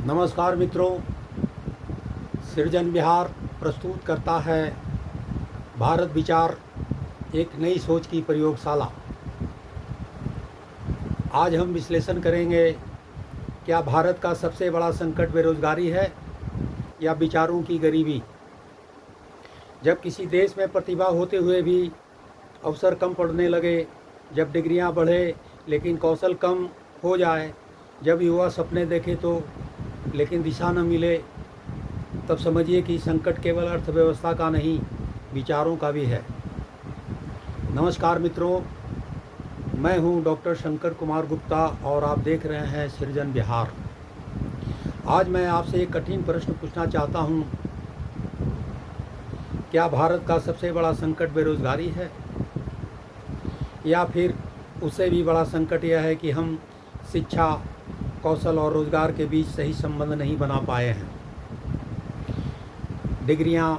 नमस्कार मित्रों, सृजन बिहार प्रस्तुत करता है भारत विचार, एक नई सोच की प्रयोगशाला। आज हम विश्लेषण करेंगे, क्या भारत का सबसे बड़ा संकट बेरोजगारी है या विचारों की गरीबी। जब किसी देश में प्रतिभा होते हुए भी अवसर कम पड़ने लगे, जब डिग्रियां बढ़े लेकिन कौशल कम हो जाए, जब युवा सपने देखे तो लेकिन दिशा न मिले, तब समझिए कि संकट केवल अर्थव्यवस्था का नहीं, विचारों का भी है। नमस्कार मित्रों, मैं हूं डॉक्टर शंकर कुमार गुप्ता और आप देख रहे हैं सृजन बिहार। आज मैं आपसे एक कठिन प्रश्न पूछना चाहता हूं, क्या भारत का सबसे बड़ा संकट बेरोजगारी है या फिर उससे भी बड़ा संकट यह है कि हम शिक्षा, कौशल और रोजगार के बीच सही संबंध नहीं बना पाए हैं। डिग्रियां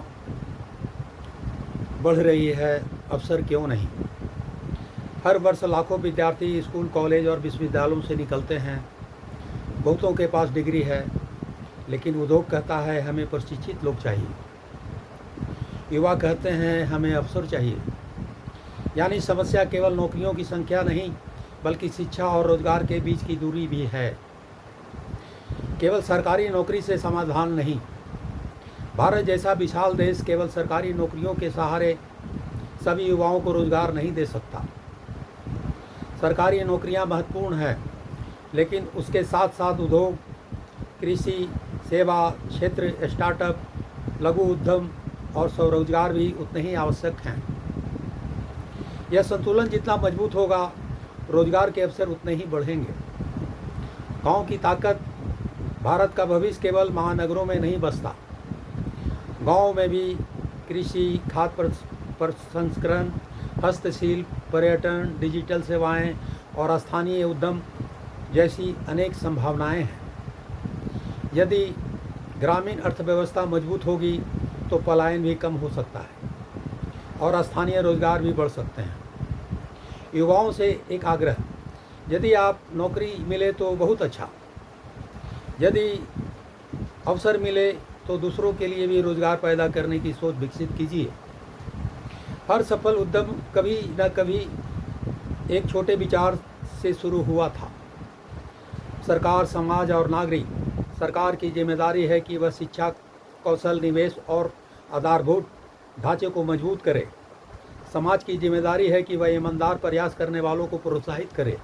बढ़ रही है, अवसर क्यों नहीं। हर वर्ष लाखों विद्यार्थी स्कूल, कॉलेज और विश्वविद्यालयों से निकलते हैं। बहुतों के पास डिग्री है, लेकिन उद्योग कहता है हमें प्रशिक्षित लोग चाहिए। युवा कहते हैं हमें अवसर चाहिए। यानी समस्या केवल नौकरियों की संख्या नहीं, बल्कि शिक्षा और रोजगार के बीच की दूरी भी है। केवल सरकारी नौकरी से समाधान नहीं। भारत जैसा विशाल देश केवल सरकारी नौकरियों के सहारे सभी युवाओं को रोजगार नहीं दे सकता। सरकारी नौकरियां महत्वपूर्ण है, लेकिन उसके साथ साथ उद्योग, कृषि, सेवा क्षेत्र, स्टार्टअप, लघु उद्यम और स्वरोजगार भी उतने ही आवश्यक हैं। यह संतुलन जितना मजबूत होगा, रोजगार के अवसर उतने ही बढ़ेंगे। गांव की ताकत। भारत का भविष्य केवल महानगरों में नहीं बसता। गांव में भी कृषि, खाद्य प्रसंस्करण, हस्तशिल्प, पर्यटन, डिजिटल सेवाएं और स्थानीय उद्यम जैसी अनेक संभावनाएं हैं। यदि ग्रामीण अर्थव्यवस्था मजबूत होगी तो पलायन भी कम हो सकता है और स्थानीय रोजगार भी बढ़ सकते हैं। युवाओं से एक आग्रह, यदि आप नौकरी मिले तो बहुत अच्छा, यदि अवसर मिले तो दूसरों के लिए भी रोजगार पैदा करने की सोच विकसित कीजिए। हर सफल उद्यम कभी न कभी एक छोटे विचार से शुरू हुआ था। सरकार, समाज और नागरिक। सरकार की जिम्मेदारी है कि वह शिक्षा, कौशल, निवेश और आधारभूत ढांचे को मजबूत करे। समाज की जिम्मेदारी है कि वह ईमानदार प्रयास करने वालों को प्रोत्साहित करे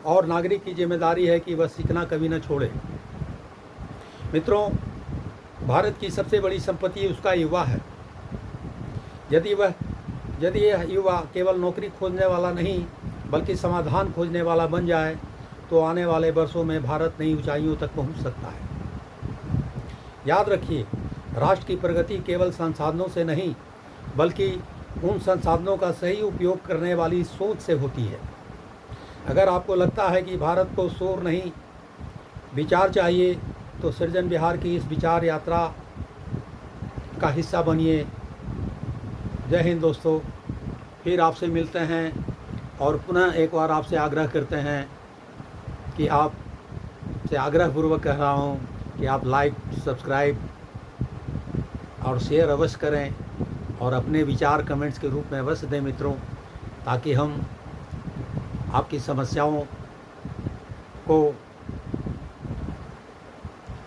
और नागरिक की जिम्मेदारी है कि वह सीखना कभी न छोड़े। मित्रों, भारत की सबसे बड़ी संपत्ति उसका युवा है। यदि यह युवा केवल नौकरी खोजने वाला नहीं, बल्कि समाधान खोजने वाला बन जाए, तो आने वाले वर्षों में भारत नई ऊंचाइयों तक पहुंच सकता है। याद रखिए, राष्ट्र की प्रगति केवल संसाधनों से नहीं, बल्कि उन संसाधनों का सही उपयोग करने वाली सोच से होती है। अगर आपको लगता है कि भारत को शोर नहीं, विचार चाहिए, तो सृजन बिहार की इस विचार यात्रा का हिस्सा बनिए। जय हिंद दोस्तों, फिर आपसे मिलते हैं और पुनः एक बार आपसे आग्रह करते हैं कि आपसे आग्रहपूर्वक कह रहा हूँ कि आप लाइक, सब्सक्राइब और शेयर अवश्य करें और अपने विचार कमेंट्स के रूप में अवश्य दें मित्रों, ताकि हम आपकी समस्याओं को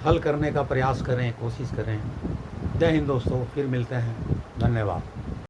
हल करने का प्रयास करें, कोशिश करें। जय हिंद दोस्तों, फिर मिलते हैं। धन्यवाद।